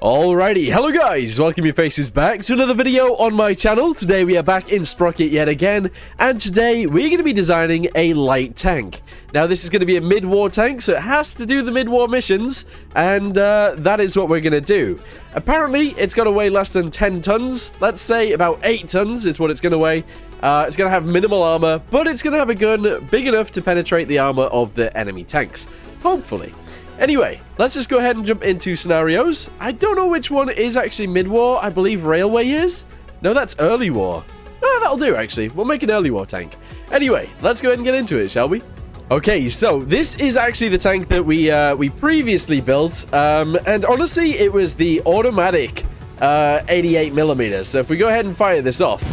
Alrighty, hello guys, welcome your faces back to another video on my channel. Today we are back in Sprocket yet again, and today we're going to be designing a light tank. Now this is going to be a mid-war tank, so it has to do the mid-war missions, and that is what we're going to do. Apparently, it's going to weigh less than 10 tons, let's say about 8 tons is what it's going to weigh. It's going to have minimal armor, but it's going to have a gun big enough to penetrate the armor of the enemy tanks, hopefully. Anyway, let's just go ahead and jump into scenarios. I don't know which one is actually mid-war. I believe railway is. No, that's early war. Oh, that'll do, actually. We'll make an early war tank. Anyway, let's go ahead and get into it, shall we? Okay, so this is actually the tank that we previously built. And honestly, it was the automatic 88mm. So if we go ahead and fire this off,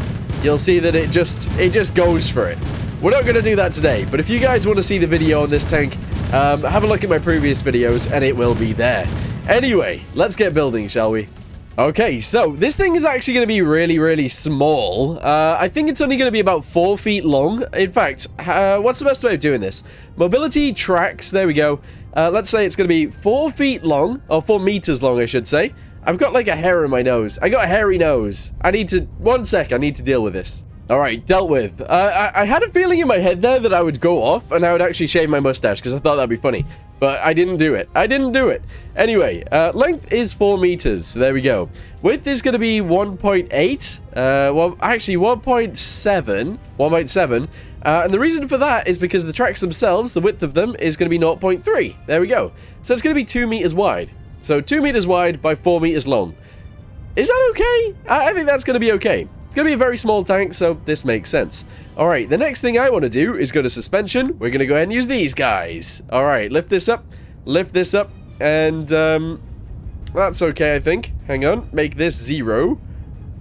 you'll see that it just goes for it. We're not going to do that today, but if you guys want to see the video on this tank, have a look at my previous videos and it will be there. Anyway, let's get building, shall we? Okay, so this thing is actually going to be really small. I think it's only going to be about 4 feet long. In fact, what's the best way of doing this? Mobility tracks, there we go. Let's say it's going to be 4 feet long, or 4 meters long, I should say. I've got like a hair in my nose. I got a hairy nose. I need to, one sec, I need to deal with this. Alright, dealt with. I had a feeling in my head there that I would go off and I would actually shave my mustache because I thought that'd be funny. But I didn't do it. Anyway, length is 4 meters. So there we go. Width is going to be 1.8. Well, actually 1.7. 1.7. And the reason for that is because the tracks themselves, the width of them is going to be 0.3. There we go. So it's going to be 2 meters wide. So 2 meters wide by 4 meters long. Is that okay? I think that's going to be okay. It's going to be a very small tank, so this makes sense. Alright, the next thing I want to do is go to suspension. We're going to go ahead and use these guys. Alright, lift this up, and that's okay, I think. Hang on, make this 0.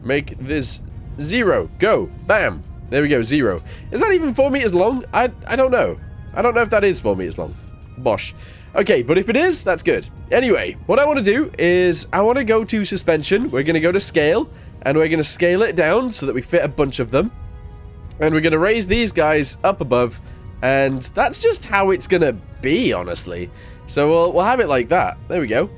Make this 0. Go. Bam. There we go, 0. Is that even 4 meters long? I don't know. I don't know if that is 4 meters long. Bosh. Okay, but if it is, that's good. Anyway, what I want to do is I want to go to suspension. We're going to go to scale. And we're going to scale it down so that we fit a bunch of them. And we're going to raise these guys up above. And that's just how it's going to be, honestly. So we'll have it like that. There we go.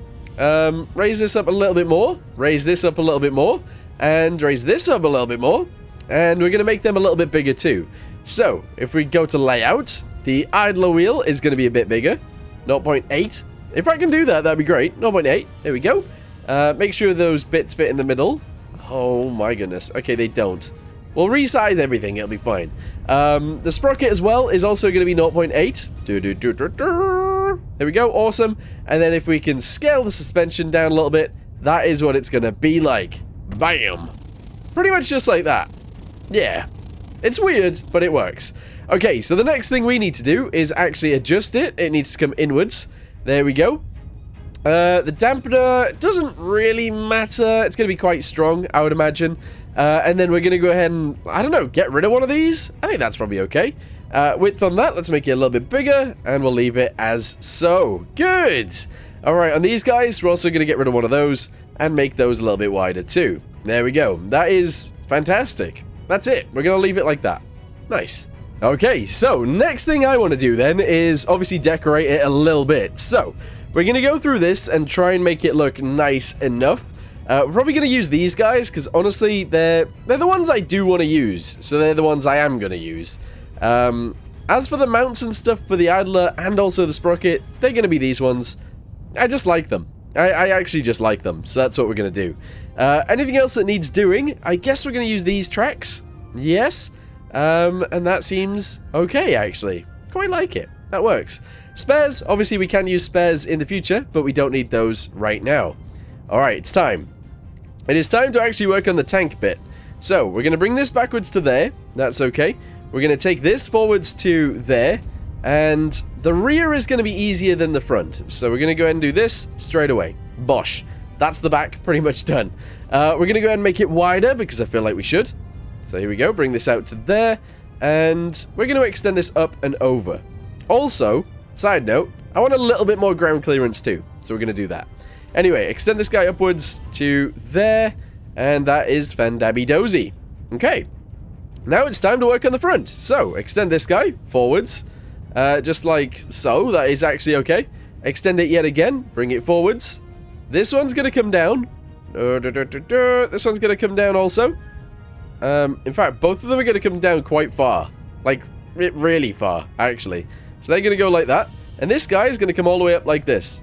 Raise this up a little bit more. Raise this up a little bit more. And raise this up a little bit more. And we're going to make them a little bit bigger too. So if we go to layout, the idler wheel is going to be a bit bigger. 0.8. If I can do that, that'd be great. 0.8. There we go. Make sure those bits fit in the middle. Oh my goodness. Okay, they don't. We'll resize everything. It'll be fine. The sprocket as well is also going to be 0.8. There we go. Awesome. And then if we can scale the suspension down a little bit, that is what it's going to be like. Bam. Pretty much just like that. Yeah. It's weird, but it works. Okay, so the next thing we need to do is actually adjust it. It needs to come inwards. There we go. The dampener doesn't really matter. It's going to be quite strong, I would imagine. And then we're going to go ahead and, I don't know, get rid of one of these. I think that's probably okay. Width on that, let's make it a little bit bigger. And we'll leave it as so. Good. All right, on these guys, we're also going to get rid of one of those and make those a little bit wider too. There we go. That is fantastic. That's it. We're going to leave it like that. Nice. Okay, so next thing I want to do then is obviously decorate it a little bit. So we're going to go through this and try and make it look nice enough. We're probably going to use these guys because honestly, they're the ones I do want to use. So they're the ones I am going to use. As for the mounts and stuff for the idler and also the sprocket, they're going to be these ones. I just like them. I actually just like them. So that's what we're going to do. Anything else that needs doing? I guess we're going to use these tracks. Yes. And that seems okay, actually. Quite like it. That works. Spares, obviously we can use spares in the future, but we don't need those right now. Alright, it's time. It is time to actually work on the tank bit. So, we're going to bring this backwards to there. That's okay. We're going to take this forwards to there. And the rear is going to be easier than the front. So, we're going to go ahead and do this straight away. Bosh. That's the back pretty much done. We're going to go ahead and make it wider because I feel like we should. So, here we go. Bring this out to there. And we're going to extend this up and over. Also, side note, I want a little bit more ground clearance too, so we're going to do that. Anyway, extend this guy upwards to there, and that is fandabby-dozy. Okay, now it's time to work on the front. So, extend this guy forwards, just like so. That is actually okay. Extend it yet again, bring it forwards, This one's going to come down. This one's going to come down also. In fact, both of them are going to come down quite far. Like, really far, actually. So they're going to go like that. And this guy is going to come all the way up like this.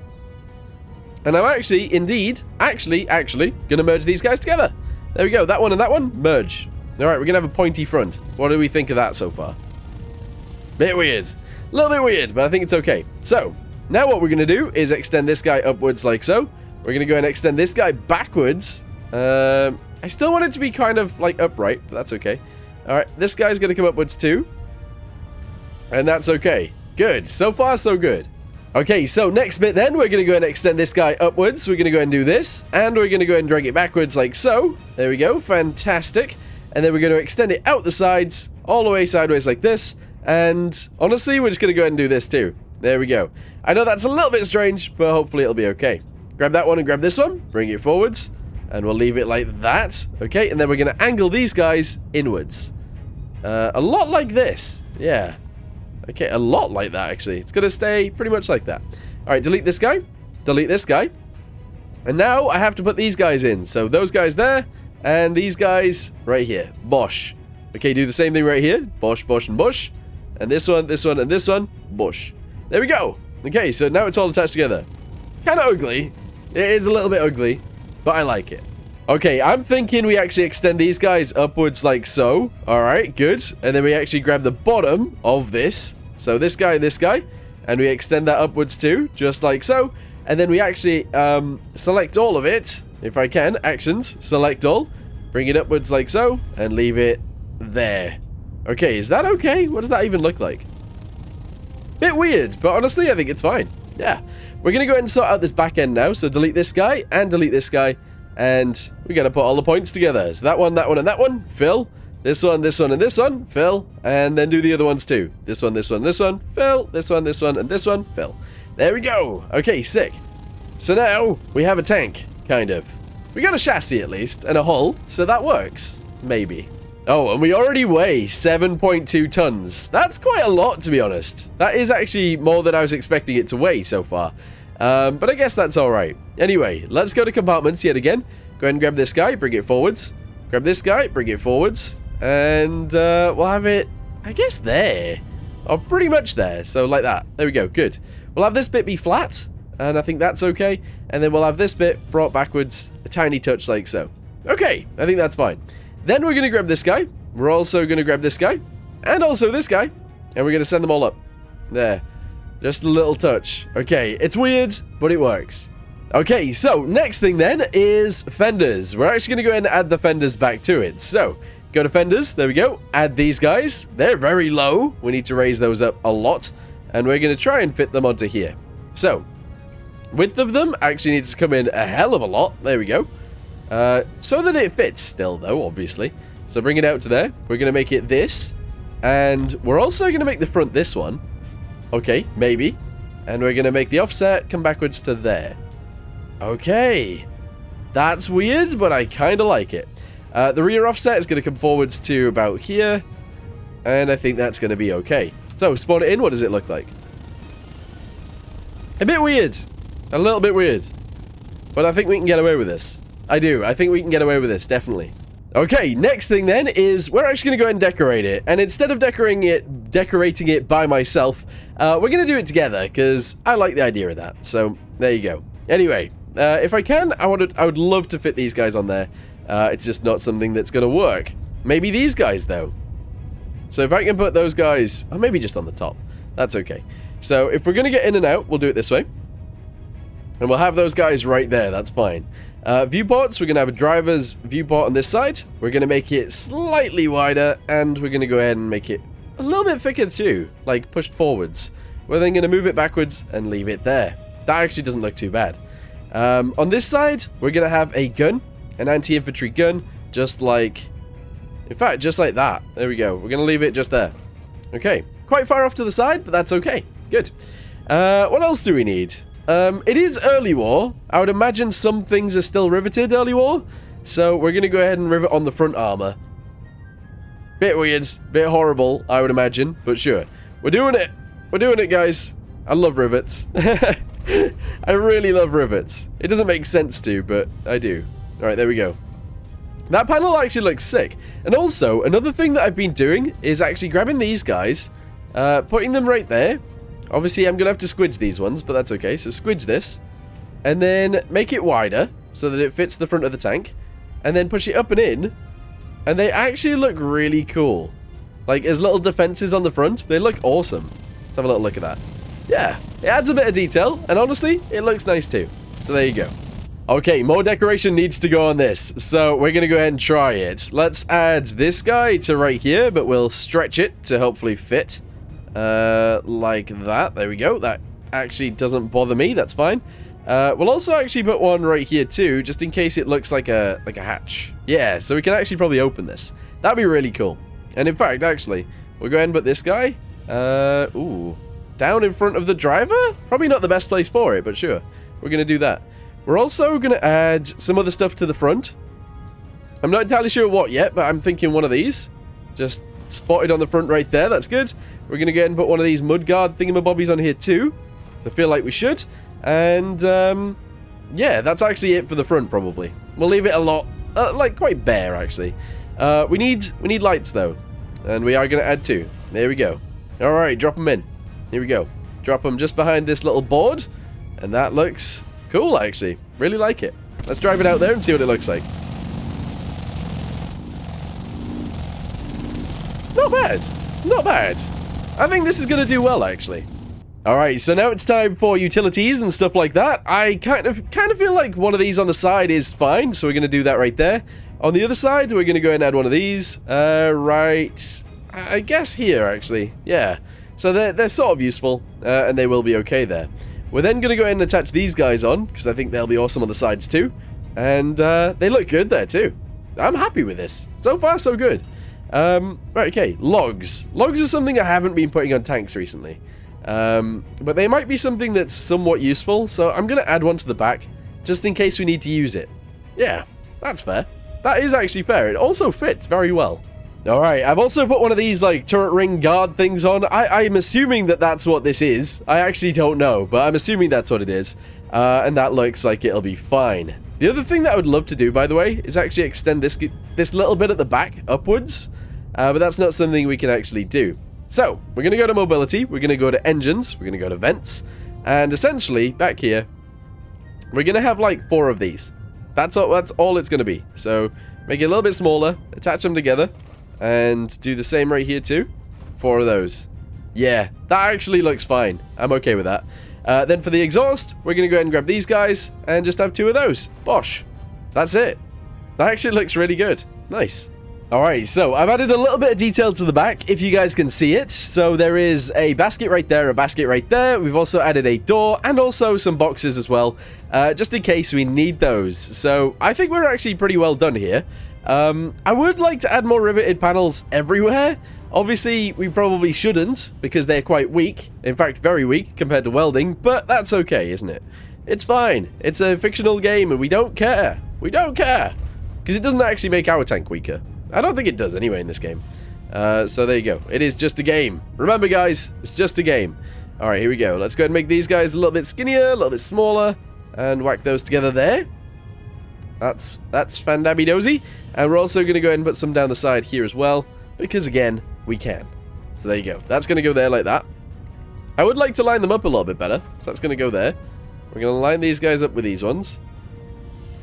And I'm actually, indeed, actually, going to merge these guys together. There we go. That one and that one, merge. All right, we're going to have a pointy front. What do we think of that so far? Bit weird. A little bit weird, but I think it's okay. So, now what we're going to do is extend this guy upwards like so. We're going to go and extend this guy backwards. I still want it to be kind of like upright, but that's okay. All right, this guy's going to come upwards too. And that's okay. Good. So far, so good. Okay, so next bit then, we're going to go and extend this guy upwards. We're going to go and do this. And we're going to go and drag it backwards like so. There we go. Fantastic. And then we're going to extend it out the sides, all the way sideways like this. And honestly, we're just going to go ahead and do this too. There we go. I know that's a little bit strange, but hopefully it'll be okay. Grab that one and grab this one. Bring it forwards. And we'll leave it like that. Okay, and then we're going to angle these guys inwards. A lot like this. Yeah. Okay, a lot like that, actually. It's going to stay pretty much like that. All right, delete this guy. Delete this guy. And now I have to put these guys in. So those guys there, and these guys right here. Bosh. Okay, do the same thing right here. Bosh, bosh, and bosh. And this one, and this one. Bosh. There we go. Okay, so now it's all attached together. Kind of ugly. It is a little bit ugly, but I like it. Okay, I'm thinking we actually extend these guys upwards like so. All right, good. And then we actually grab the bottom of this. So this guy and this guy. And we extend that upwards too, just like so. And then we actually select all of it. If I can, actions, select all. Bring it upwards like so. And leave it there. Okay, is that okay? What does that even look like? Bit weird, but honestly, I think it's fine. Yeah. We're going to go ahead and sort out this back end now. So delete this guy and delete this guy. And we're going to put all the points together. So that one, and that one, fill. This one, and this one, fill. And then do the other ones too. This one, this one, fill. This one, and this one, fill. There we go. Okay, sick. So now we have a tank, kind of. We got a chassis at least, and a hull, so that works. Maybe. Oh, and we already weigh 7.2 tons. That's quite a lot, to be honest. That is actually more than I was expecting it to weigh so far. But I guess that's all right. Anyway, let's go to compartments yet again. Go ahead and grab this guy, bring it forwards. Grab this guy, bring it forwards. And we'll have it, I guess, there. Or pretty much there. So like that. There we go. Good. We'll have this bit be flat. And I think that's okay. And then we'll have this bit brought backwards a tiny touch like so. Okay. I think that's fine. Then we're going to grab this guy. We're also going to grab this guy. And also this guy. And we're going to send them all up. There. Just a little touch. Okay, it's weird, but it works. Okay, so next thing then is fenders. We're actually going to go ahead and add the fenders back to it. So, go to fenders. There we go. Add these guys. They're very low. We need to raise those up a lot. And we're going to try and fit them onto here. So, width of them actually needs to come in a hell of a lot. There we go. So that it fits still, though, obviously. So, bring it out to there. We're going to make it this. And we're also going to make the front this one. Okay, maybe. And we're going to make the offset come backwards to there. Okay. That's weird, but I kind of like it. The rear offset is going to come forwards to about here. And I think that's going to be okay. So, spawn it in. What does it look like? A bit weird. A little bit weird. But I think we can get away with this. I do. I think we can get away with this, definitely. Okay, next thing then is we're actually going to go ahead and decorate it. And instead of decorating it by myself, we're going to do it together because I like the idea of that. So, there you go. Anyway, if I can, I would love to fit these guys on there. It's just not something that's going to work. Maybe these guys, though. So, if I can put those guys, or maybe just on the top. That's okay. So, if we're going to get in and out, we'll do it this way. And we'll have those guys right there. That's fine. Viewports, we're going to have a driver's viewport on this side. We're going to make it slightly wider, and we're going to go ahead and make it a little bit thicker too, like pushed forwards. We're then going to move it backwards and leave it there. That actually doesn't look too bad. On this side, we're going to have a gun, an anti-infantry gun, just like, in fact, just like that. There we go. We're going to leave it just there. Okay, quite far off to the side, but that's okay. Good. What else do we need? It is early war. I would imagine some things are still riveted early war. So we're going to go ahead and rivet on the front armor. Bit weird, bit horrible, I would imagine, but sure. We're doing it. We're doing it, guys. I love rivets. I really love rivets. It doesn't make sense to, but I do. Alright, there we go. That panel actually looks sick. And also, another thing that I've been doing is actually grabbing these guys, putting them right there. Obviously, I'm going to have to squidge these ones, but that's okay. So squidge this, and then make it wider so that it fits the front of the tank, and then push it up and in, and they actually look really cool. Like, as little defenses on the front, they look awesome. Let's have a little look at that. Yeah, it adds a bit of detail, and honestly, it looks nice too. So there you go. Okay, more decoration needs to go on this, so we're going to go ahead and try it. Let's add this guy to right here, but we'll stretch it to hopefully fit. Like that. There we go. That actually doesn't bother me. That's fine. We'll also actually put one right here too, just in case it looks like a hatch. Yeah, so we can actually probably open this. That'd be really cool. And in fact, actually, we'll go ahead and put this guy, ooh, down in front of the driver? Probably not the best place for it, but sure. We're going to do that. We're also going to add some other stuff to the front. I'm not entirely sure what yet, but I'm thinking one of these. Just spotted on the front right there. That's good. We're going to go ahead and put one of these mudguard thingamabobbies on here too. So I feel like we should. And, yeah, that's actually it for the front, probably. We'll leave it a lot, like, quite bare, actually. We need lights, though. And we are going to add 2. There we go. Alright, drop them in. Here we go. Drop them just behind this little board. And that looks cool, actually. Really like it. Let's drive it out there and see what it looks like. Not bad. Not bad. I think this is going to do well, actually. Alright, so now it's time for utilities and stuff like that. I kind of feel like one of these on the side is fine, so we're going to do that right there. On the other side, we're going to go ahead and add one of these. Right, I guess here, actually. Yeah, so they're sort of useful, and they will be okay there. We're then going to go ahead and attach these guys on, because I think they'll be awesome on the sides too. And they look good there too. I'm happy with this. So far, so good. Right, okay, logs. Logs are something I haven't been putting on tanks recently. But they might be something that's somewhat useful, so I'm going to add one to the back, just in case we need to use it. Yeah, that's fair. That is actually fair. It also fits very well. Alright, I've also put one of these, like, turret ring guard things on. I'm assuming that that's what this is. I actually don't know, but I'm assuming that's what it is. And that looks like it'll be fine. The other thing that I would love to do, by the way, is actually extend this little bit at the back upwards. But that's not something we can actually do. So, we're going to go to mobility, we're going to go to engines, we're going to go to vents, and essentially, back here, we're going to have like 4 of these. That's all it's going to be. So, make it a little bit smaller, attach them together, and do the same right here too. 4 of those. Yeah, that actually looks fine. I'm okay with that. Then for the exhaust, we're going to go ahead and grab these guys, and just have 2 of those. Bosh. That's it. That actually looks really good. Nice. Alright, so I've added a little bit of detail to the back, if you guys can see it. So there is a basket right there, a basket right there. We've also added a door, and also some boxes as well, just in case we need those. So I think we're actually pretty well done here. I would like to add more riveted panels everywhere. Obviously, we probably shouldn't, because they're quite weak. In fact, very weak compared to welding, but that's okay, isn't it? It's fine. It's a fictional game, and we don't care. We don't care. Because it doesn't actually make our tank weaker. I don't think it does anyway in this game. So there you go. It is just a game. Remember, guys, it's just a game. Alright, here we go. Let's go ahead and make these guys a little bit skinnier, a little bit smaller, and whack those together there. That's fandabby-dozy. And we're also going to go ahead and put some down the side here as well, because, again, we can. So there you go. That's going to go there like that. I would like to line them up a little bit better, so that's going to go there. We're going to line these guys up with these ones.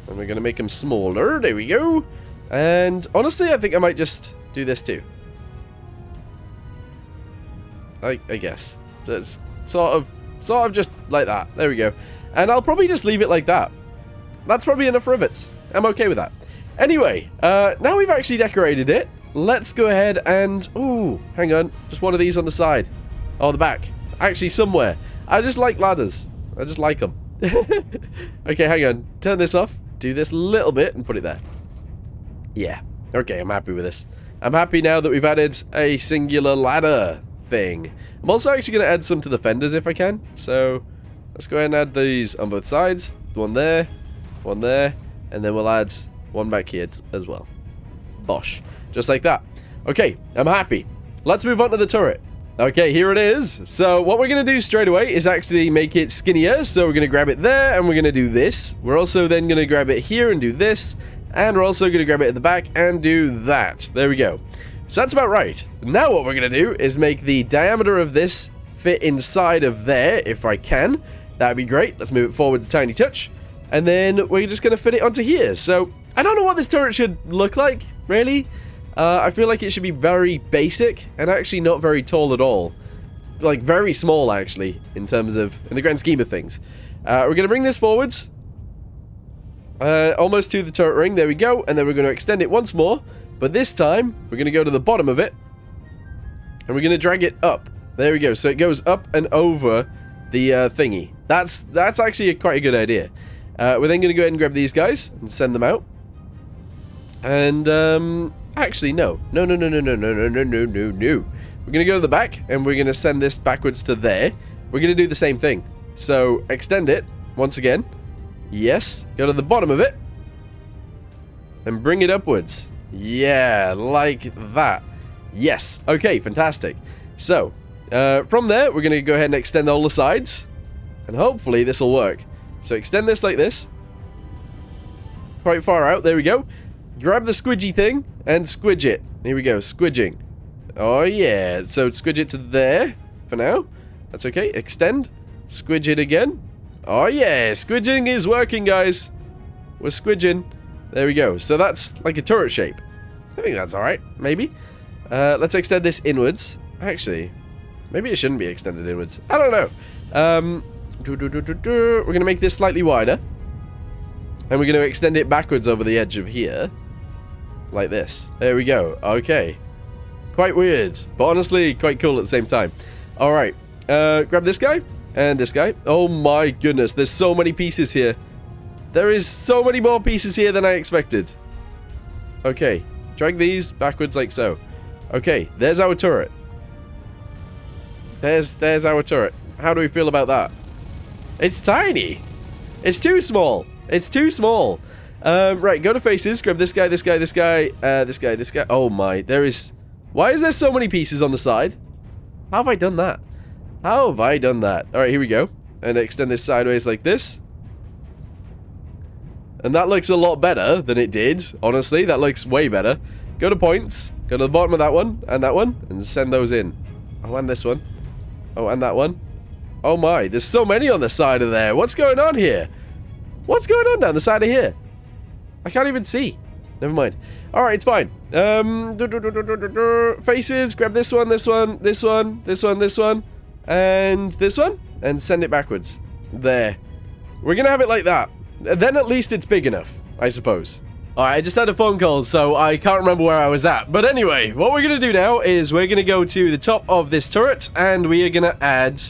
And we're going to make them smaller. There we go. And honestly, I think I might just do this too. I guess. It's sort of just like that. There we go. And I'll probably just leave it like that. That's probably enough rivets. I'm okay with that. Anyway, now we've actually decorated it. Let's go ahead and... Ooh, hang on. Just one of these on the side. Oh, the back. Actually, somewhere. I just like ladders. I just like them. Okay, hang on. Turn this off. Do this little bit and put it there. Yeah. Okay, I'm happy with this. I'm happy now that we've added a singular ladder thing. I'm also actually going to add some to the fenders if I can. So, let's go ahead and add these on both sides. One there, and then we'll add one back here as well. Bosh. Just like that. Okay, I'm happy. Let's move on to the turret. Okay, here it is. So what we're going to do straight away is actually make it skinnier. So we're going to grab it there and we're going to do this. We're also then going to grab it here and do this. And we're also going to grab it at the back and do that. There we go. So that's about right. Now what we're going to do is make the diameter of this fit inside of there, if I can. That'd be great. Let's move it forward a tiny touch. And then we're just going to fit it onto here. So I don't know what this turret should look like, really. I feel like it should be very basic and actually not very tall at all. Like, very small, actually, in the grand scheme of things. We're going to bring this forwards. Almost to the turret ring. There we go. And then we're going to extend it once more. But this time, we're going to go to the bottom of it. And we're going to drag it up. There we go. So it goes up and over the thingy. That's actually quite a good idea. We're then going to go ahead and grab these guys and send them out. And, actually, no. No. We're going to go to the back, and we're going to send this backwards to there. We're going to do the same thing. So, extend it, once again. Yes. Go to the bottom of it. And bring it upwards. Yeah, like that. Yes. Okay, fantastic. So, from there, we're going to go ahead and extend all the sides. And hopefully, this will work. So, extend this like this. Quite far out. There we go. Grab the squidgy thing and squidge it. Here we go, squidging. Oh yeah, so squidge it to there for now. That's okay, extend, squidge it again. Oh yeah, squidging is working, guys. We're squidging. There we go, so that's like a turret shape. I think that's alright, maybe. Let's extend this inwards. Actually, maybe it shouldn't be extended inwards. I don't know. We're going to make this slightly wider. And we're going to extend it backwards over the edge of here. Like this. There we go. Okay. Quite weird, but honestly, quite cool at the same time. Alright. Grab this guy. And this guy. Oh my goodness. There's so many pieces here. There is so many more pieces here than I expected. Okay. Drag these backwards like so. Okay. There's our turret. There's our turret. How do we feel about that? It's tiny. It's too small. It's too small. Right, go to faces, grab this guy, this guy, this guy, this guy, this guy. Oh my, there is... Why is there so many pieces on the side? How have I done that? How have I done that? Alright, here we go. And extend this sideways like this. And that looks a lot better than it did, honestly. That looks way better. Go to points, go to the bottom of that one, and send those in. Oh, and this one. Oh, and that one. Oh my, there's so many on the side of there. What's going on here? What's going on down the side of here? I can't even see. Never mind. Alright, it's fine. Faces, grab this one, this one, this one, this one, this one, and this one, and send it backwards. There. We're gonna have it like that. Then at least it's big enough, I suppose. Alright, I just had a phone call, so I can't remember where I was at. But anyway, what we're gonna do now is we're gonna go to the top of this turret, and we are gonna add,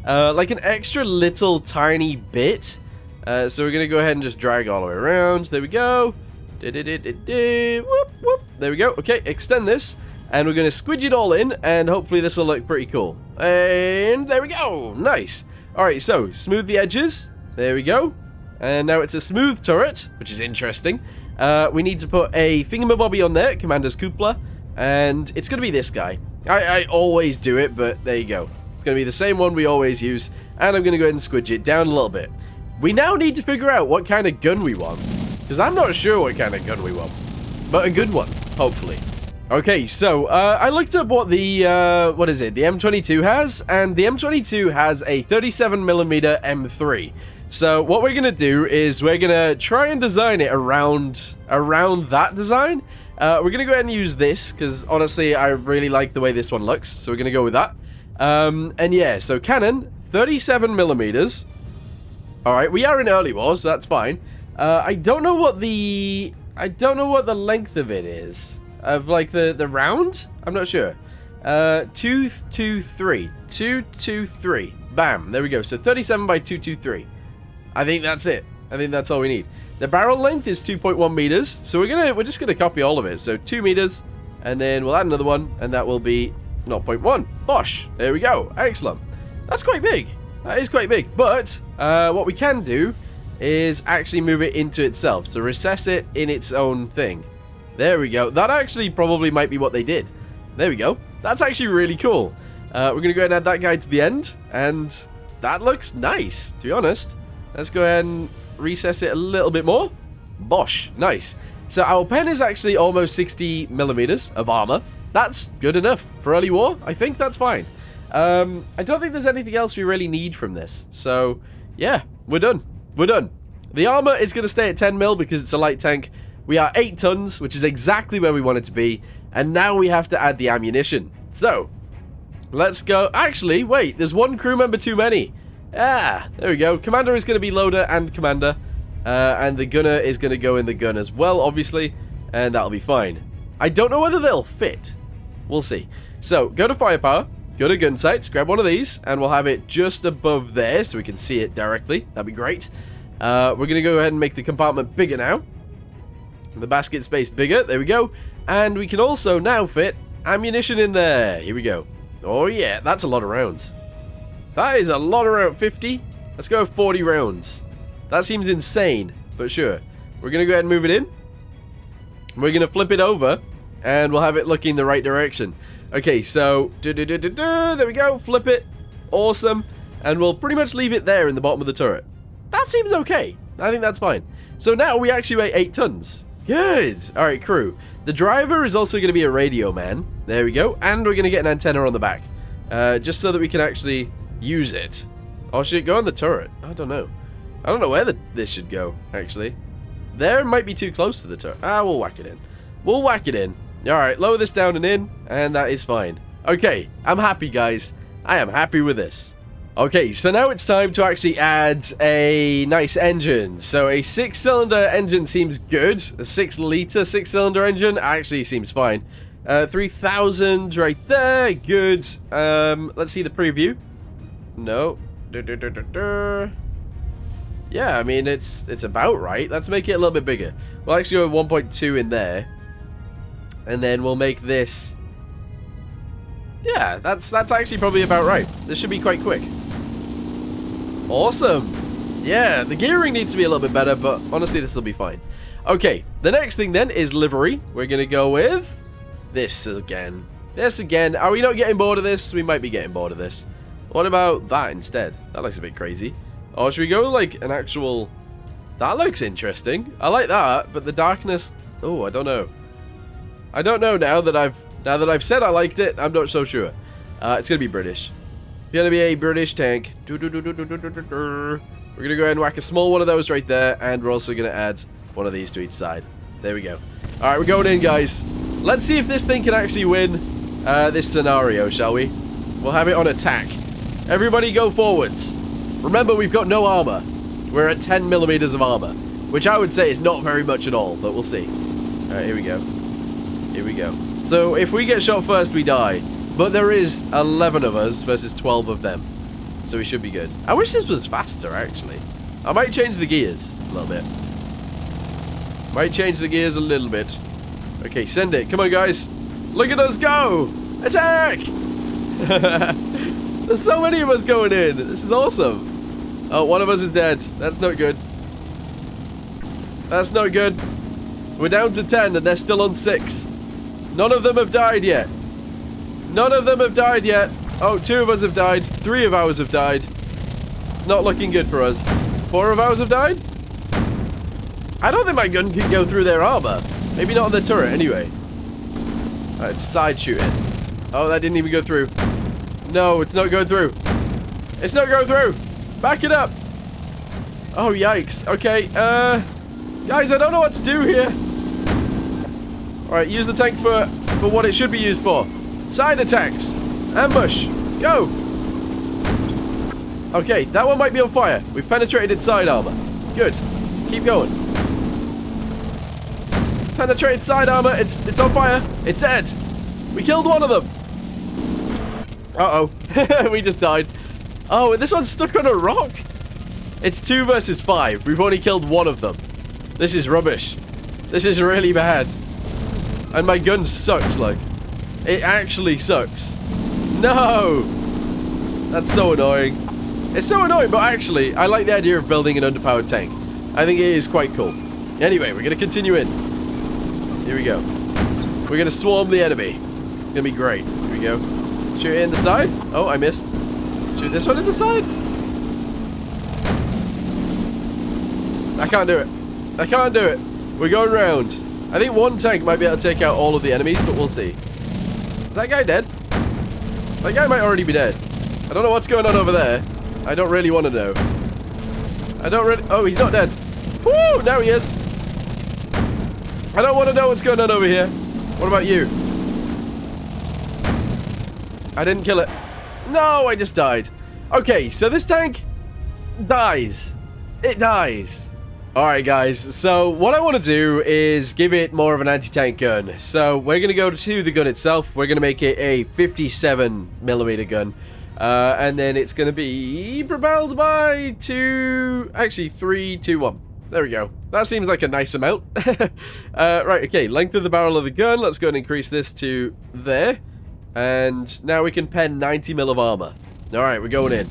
like an extra little tiny bit. So we're going to go ahead and just drag all the way around. There we go. Whoop, whoop. There we go. Okay, extend this. And we're going to squidge it all in. And hopefully this will look pretty cool. And there we go. Nice. Alright, so smooth the edges. There we go. And now it's a smooth turret, which is interesting. We need to put a thingamabobby on there. Commander's Cupola. And it's going to be this guy. I always do it, but there you go. It's going to be the same one we always use. And I'm going to go ahead and squidge it down a little bit. We now need to figure out what kind of gun we want. Because I'm not sure what kind of gun we want. But a good one, hopefully. Okay, so, I looked up what the, what is it? The M22 has. And the M22 has a 37mm M3. So, what we're going to do is we're going to try and design it around that design. We're going to go ahead and use this. Because, honestly, I really like the way this one looks. So, we're going to go with that. And yeah, so cannon, 37mm. Alright, we are in early wars, so that's fine. I don't know what the length of it is. Of like the round? I'm not sure. 223. 223. Bam. There we go. So 37 by 223. I think that's it. I think that's all we need. The barrel length is 2.1 meters. So we're just gonna copy all of it. So 2 meters, and then we'll add another one, and that will be 0.1. Bosh. There we go. Excellent. That's quite big. That is quite big, but what we can do is actually move it into itself. So recess it in its own thing. There we go. That actually probably might be what they did. There we go. That's actually really cool. We're going to go ahead and add that guy to the end. And that looks nice, to be honest. Let's go ahead and recess it a little bit more. Bosh. Nice. So our pen is actually almost 60 millimeters of armor. That's good enough for early war. I think that's fine. I don't think there's anything else we really need from this. So, yeah, we're done. We're done. The armor is going to stay at 10 mil because it's a light tank. We are 8 tons, which is exactly where we want it to be. And now we have to add the ammunition. So, let's go. Actually, wait, there's one crew member too many. Ah, there we go. Commander is going to be loader and commander. And the gunner is going to go in the gun as well, obviously. And that'll be fine. I don't know whether they'll fit. We'll see. So, go to firepower. Go to gun sights, grab one of these, and we'll have it just above there so we can see it directly. That'd be great. We're going to go ahead and make the compartment bigger now. The basket space bigger. There we go. And we can also now fit ammunition in there. Here we go. Oh, yeah. That's a lot of rounds. That is a lot of rounds. 50? Let's go with 40 rounds. That seems insane, but sure. We're going to go ahead and move it in. We're going to flip it over, and we'll have it looking the right direction. Okay, so, there we go, flip it, awesome, and we'll pretty much leave it there in the bottom of the turret. That seems okay, I think that's fine. So now we actually weigh 8 tons. Good, alright crew. The driver is also going to be a radio man, there we go, and we're going to get an antenna on the back, just so that we can actually use it. Or should it go on the turret? I don't know. I don't know where this should go, actually. There might be too close to the turret. We'll whack it in. We'll whack it in. Alright, lower this down and in, and that is fine. Okay, I'm happy, guys. I am happy with this. Okay, so now it's time to actually add a nice engine. So a 6-cylinder engine seems good. A 6-liter 6-cylinder engine actually seems fine. 3,000 right there, good. Let's see the preview. No. Yeah, I mean, it's about right. Let's make it a little bit bigger. We'll actually go 1.2 in there. And then we'll make this... Yeah, that's actually probably about right. This should be quite quick. Awesome. Yeah, the gearing needs to be a little bit better, but honestly, this will be fine. Okay, the next thing then is livery. We're going to go with this again. This again. Are we not getting bored of this? We might be getting bored of this. What about that instead? That looks a bit crazy. Or should we go with like an actual... That looks interesting. I like that, but the darkness... Oh, I don't know. I don't know now that I've said I liked it. I'm not so sure. It's gonna be British. It's gonna be a British tank. We're gonna go ahead and whack a small one of those right there, and we're also gonna add one of these to each side. There we go. All right, we're going in, guys. Let's see if this thing can actually win this scenario, shall we? We'll have it on attack. Everybody, go forwards. Remember, we've got no armor. We're at 10 millimeters of armor, which I would say is not very much at all, but we'll see. All right, here we go. Here we go. So, if we get shot first, we die. But there is 11 of us versus 12 of them. So we should be good. I wish this was faster, actually. I might change the gears a little bit. Might change the gears a little bit. Okay, send it. Come on, guys. Look at us go! Attack! There's so many of us going in. This is awesome. Oh, one of us is dead. That's not good. That's not good. We're down to 10 and they're still on 6. None of them have died yet. None of them have died yet. Oh, 2 of us have died. 3 of ours have died. It's not looking good for us. 4 of ours have died? I don't think my gun can go through their armor. Maybe not on the turret, anyway. Let's side shoot it. Oh, that didn't even go through. No, it's not going through. It's not going through. Back it up. Oh, yikes. Okay, guys, I don't know what to do here. Alright, use the tank for what it should be used for. Side attacks. Ambush. Go. Okay, that one might be on fire. We've penetrated its side armor. Good. Keep going. Penetrated side armor. It's on fire. It's dead. We killed one of them. Uh-oh. We just died. Oh, and this one's stuck on a rock. It's 2 versus 5. We've only killed one of them. This is rubbish. This is really bad. And my gun sucks, like. It actually sucks. No! That's so annoying. It's so annoying, but actually, I like the idea of building an underpowered tank. I think it is quite cool. Anyway, we're going to continue in. Here we go. We're going to swarm the enemy. It's going to be great. Here we go. Shoot it in the side. Oh, I missed. Shoot this one in the side. I can't do it. I can't do it. We're going round. I think one tank might be able to take out all of the enemies, but we'll see. Is that guy dead? That guy might already be dead. I don't know what's going on over there. I don't really want to know. I don't really... Oh, he's not dead. Woo! Now he is. I don't want to know what's going on over here. What about you? I didn't kill it. No, I just died. Okay, so this tank dies. It dies. Alright guys, so what I want to do is give it more of an anti-tank gun. So we're going to go to the gun itself. We're going to make it a 57mm gun. And then it's going to be propelled by 3, 2, 1. There we go. That seems like a nice amount. Right, okay, length of the barrel of the gun. Let's go and increase this to there. And now we can pen 90mm of armor. Alright, we're going in.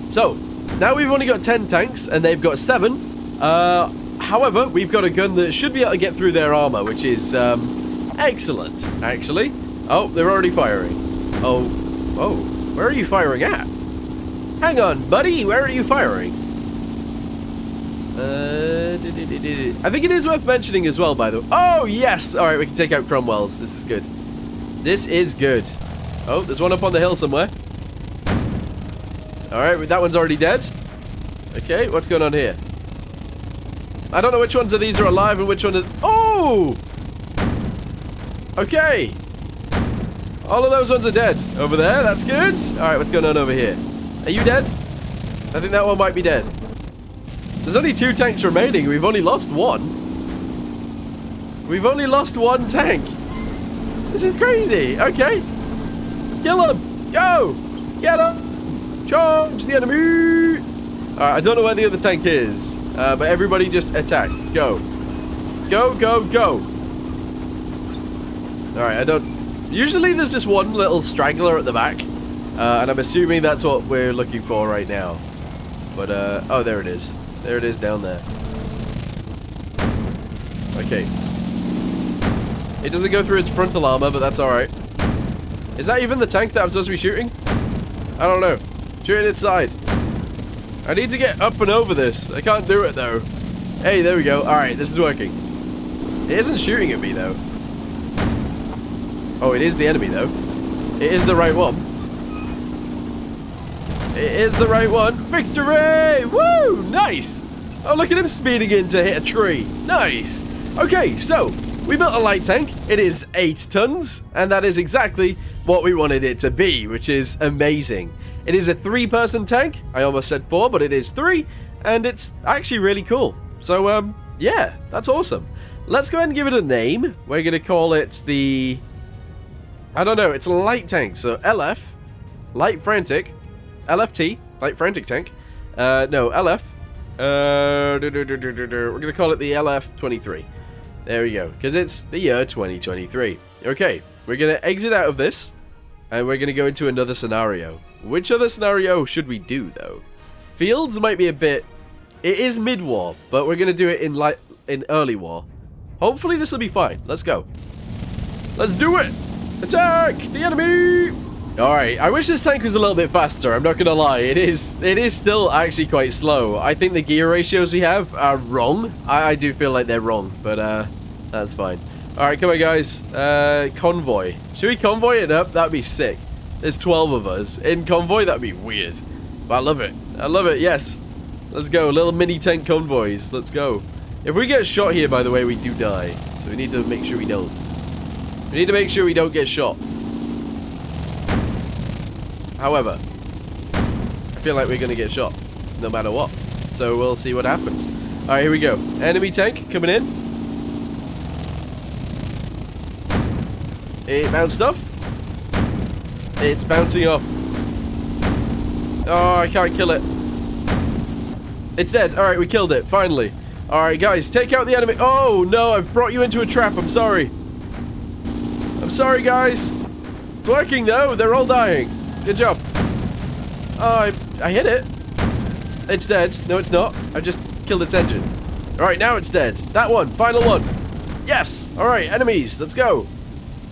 So, now we've only got 10 tanks, and they've got 7. However, we've got a gun that should be able to get through their armor, which is excellent, actually. Oh, they're already firing. Oh, where are you firing at? Hang on, buddy, where are you firing? I think it is worth mentioning as well, by the way. Oh, yes! Alright, we can take out Cromwell's. This is good. This is good. Oh, there's one up on the hill somewhere. Alright, that one's already dead. Okay, what's going on here? I don't know which ones of these are alive and which one is... Oh! Okay. All of those ones are dead. Over there, that's good. Alright, what's going on over here? Are you dead? I think that one might be dead. There's only 2 tanks remaining. We've only lost 1. We've only lost 1 tank. This is crazy. Okay. Kill him. Go. Get him. Charge the enemy! Alright, I don't know where the other tank is, but everybody just attack. Go. Go, go, go! Alright, I don't... Usually there's just one little straggler at the back, and I'm assuming that's what we're looking for right now. But, oh, there it is. There it is down there. Okay. It doesn't go through its frontal armor, but that's alright. Is that even the tank that I'm supposed to be shooting? I don't know. Shoot it inside. I need to get up and over this. I can't do it though. Hey, there we go. Alright, this is working. It isn't shooting at me though. Oh, it is the enemy though. It is the right one. It is the right one. Victory! Woo! Nice! Oh, look at him speeding in to hit a tree. Nice! Okay, so we built a light tank. It is 8 tons, and that is exactly what we wanted it to be, which is amazing. It is a 3-person tank. I almost said 4, but it is 3, and it's actually really cool. So, yeah, that's awesome. Let's go ahead and give it a name. We're going to call it the... I don't know, it's a light tank. So, LF, Light Frantic, LFT, Light Frantic Tank. No, LF. We're going to call it the LF-23. There we go, because it's the year 2023. Okay, we're going to exit out of this, and we're going to go into another scenario. Which other scenario should we do, though? Fields might be a bit... It is mid-war, but we're going to do it in early war. Hopefully this will be fine. Let's go. Let's do it! Attack the enemy! Alright, I wish this tank was a little bit faster, I'm not going to lie. It is still actually quite slow. I think the gear ratios we have are wrong. I do feel like they're wrong, but that's fine. Alright, come on guys. Convoy. Should we convoy it up? That'd be sick. There's 12 of us. In convoy, that'd be weird. But I love it. I love it, yes. Let's go. Little mini tank convoys. Let's go. If we get shot here, by the way, we do die. So we need to make sure we don't. We need to make sure we don't get shot. However, I feel like we're going to get shot. No matter what. So we'll see what happens. Alright, here we go. Enemy tank coming in. It bounced off. It's bouncing off. Oh, I can't kill it. It's dead. Alright, we killed it. Finally. Alright, guys. Take out the enemy. Oh, no. I've brought you into a trap. I'm sorry. I'm sorry, guys. It's working, though. They're all dying. Good job. Oh, I hit it. It's dead. No, it's not. I just killed its engine. Alright, now it's dead. That one. Final one. Yes. Alright, enemies. Let's go.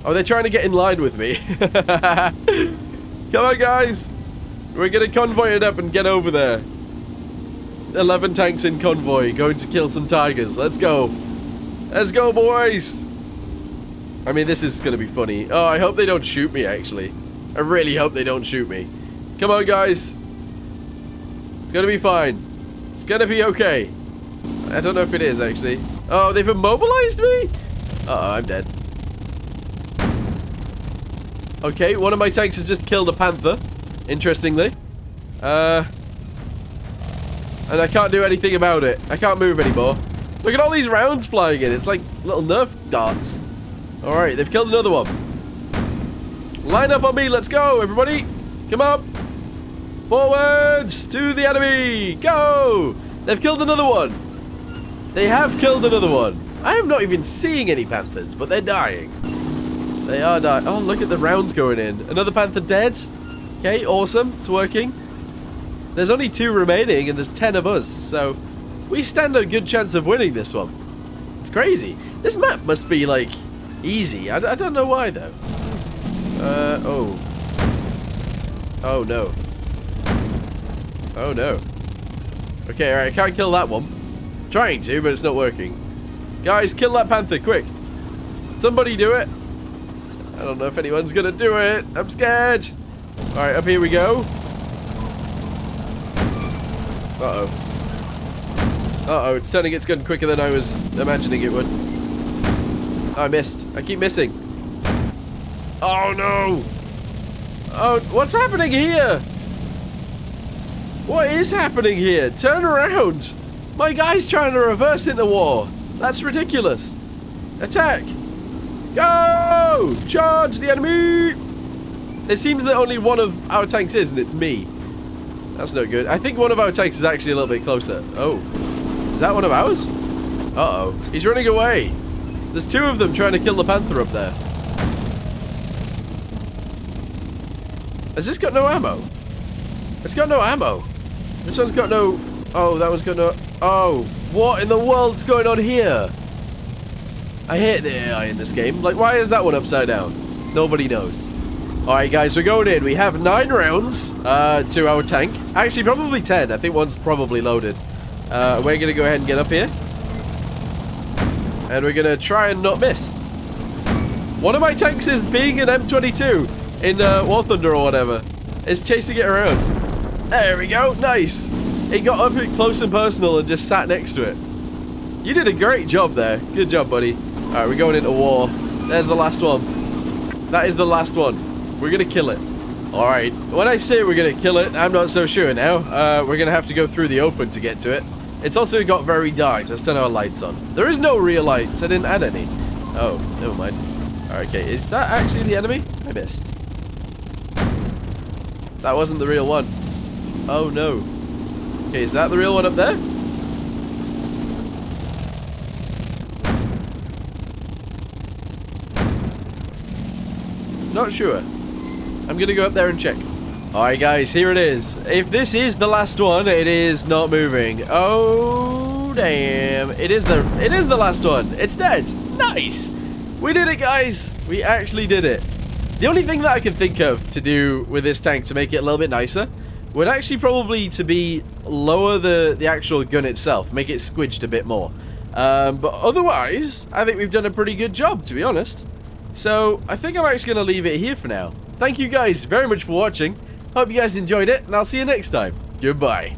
Oh, they're trying to get in line with me. Come on, guys. We're going to convoy it up and get over there. 11 tanks in convoy, going to kill some tigers. Let's go. Let's go, boys. I mean, this is going to be funny. Oh, I hope they don't shoot me, actually. I really hope they don't shoot me. Come on, guys. It's going to be fine. It's going to be okay. I don't know if it is, actually. Oh, they've immobilized me? Uh-oh, I'm dead. Okay, one of my tanks has just killed a panther. Interestingly. And I can't do anything about it. I can't move anymore. Look at all these rounds flying in. It's like little Nerf darts. Alright, they've killed another one. Line up on me. Let's go, everybody. Come up. Forwards to the enemy. Go. They've killed another one. They have killed another one. I am not even seeing any panthers, but they're dying. They are dying. Oh, look at the rounds going in. Another panther dead. Okay, awesome. It's working. There's only 2 remaining, and there's 10 of us, so we stand a good chance of winning this one. It's crazy. This map must be, like, easy. I don't know why, though. Oh. Oh, no. Oh, no. Okay, alright, I can't kill that one. Trying to, but it's not working. Guys, kill that panther, quick. Somebody do it. I don't know if anyone's gonna do it. I'm scared. Alright, up here we go. Uh-oh. Uh-oh, it's turning its gun quicker than I was imagining it would. Oh, I missed. I keep missing. Oh, no! Oh, what's happening here? What is happening here? Turn around! My guy's trying to reverse into war. That's ridiculous. Attack! Go! Charge the enemy! It seems that only one of our tanks is, and it's me. That's no good. I think one of our tanks is actually a little bit closer. Oh. Is that one of ours? Uh-oh. He's running away. There's 2 of them trying to kill the panther up there. Has this got no ammo? It's got no ammo. This one's got no... Oh, that one's got no... Oh. What in the world's going on here? I hate the AI in this game. Like, why is that one upside down? Nobody knows. Alright, guys, we're going in. We have 9 rounds to our tank. Actually, probably 10. I think one's probably loaded. We're going to go ahead and get up here. And we're going to try and not miss. One of my tanks is being an M22 in War Thunder or whatever. It's chasing it around. There we go. Nice. It got up close and personal and just sat next to it. You did a great job there. Good job, buddy. Alright, we're going into war. There's the last one. That is the last one. We're gonna kill it. Alright, when I say we're gonna kill it, I'm not so sure now. We're gonna have to go through the open to get to it. It's also got very dark. Let's turn our lights on. There is no real lights. I didn't add any. Oh, never mind. Alright, okay. Is that actually the enemy? I missed. That wasn't the real one. Oh, no. Okay, is that the real one up there? Not sure. I'm gonna go up there and check. Alright guys, here it is. If this is the last one, it is not moving. Oh damn. It is the last one. It's dead. Nice. We did it, guys. We actually did it. The only thing that I can think of to do with this tank to make it a little bit nicer would actually probably to be lower the actual gun itself, make it squidged a bit more. But otherwise, I think we've done a pretty good job, to be honest. So, I think I'm actually going to leave it here for now. Thank you guys very much for watching. Hope you guys enjoyed it, and I'll see you next time. Goodbye.